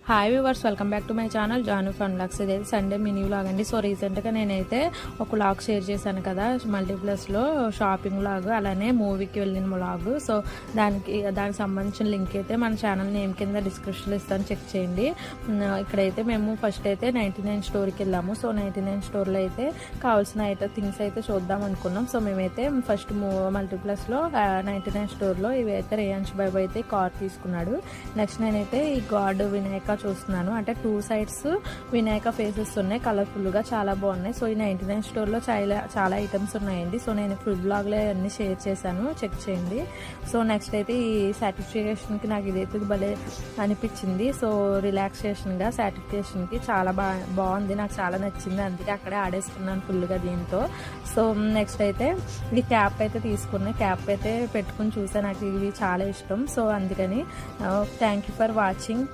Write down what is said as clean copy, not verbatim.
Hi viewers, welcome back to my channel Janu fun vlogs. ఇదైతే Sunday mini vlog అండి. So రీసెంట్గా నేనైతే ఒక వ్లాగ్ షేర్ చేశాను కదా, మల్టీప్లస్లో షాపింగ్ వ్లాగ్, అలానే మూవీకి వెళ్ళిన వ్లాగ్. సో దానికి సంబంధించిన లింక్ అయితే మన ఛానల్ నేమ్ కింద డిస్క్రిప్షన్లో ఇస్తాను, చెక్ చేయండి. ఇక్కడైతే మేము ఫస్ట్ అయితే 99 స్టోర్కి వెళ్ళాము. సో 99 స్టోర్లో అయితే కావాల్సిన థింగ్స్ అయితే చూద్దాం అనుకున్నాం. సో మేమైతే ఫస్ట్ మల్టీప్లస్లో 99 స్టోర్లో ఇవి అయితే రేయాన్స్ బాబు అయితే కార్ తీసుకున్నాడు. నెక్స్ట్ నేనైతే ఈ గాడ్ వినాయక చూస్తున్నాను. అంటే 2 సైడ్స్ వినాయక ఫేసెస్ ఉన్నాయి, కలర్ఫుల్గా చాలా బాగున్నాయి. సో ఈ 99 స్టోర్లో చాలా ఐటమ్స్ ఉన్నాయండి. సో నేను ఫుడ్ బ్లాగ్లో అన్నీ షేర్ చేశాను, చెక్ చేయండి. సో నెక్స్ట్ అయితే ఈ సాటిస్ఫికేషన్కి నాకు ఇదైతే భలే అనిపించింది. సో రిలాక్సేషన్గా సాటిస్ఫికేషన్కి చాలా బాగుంది, నాకు చాలా నచ్చింది. అందుకే అక్కడే ఆడేసుకున్నాను ఫుల్గా దీంతో. సో నెక్స్ట్ అయితే ఈ క్యాప్ అయితే తీసుకున్నాను, క్యాప్ అయితే పెట్టుకుని చూసాను, నాకు ఇవి చాలా ఇష్టం. సో అందుకని థ్యాంక్ యూ ఫర్ వాచింగ్.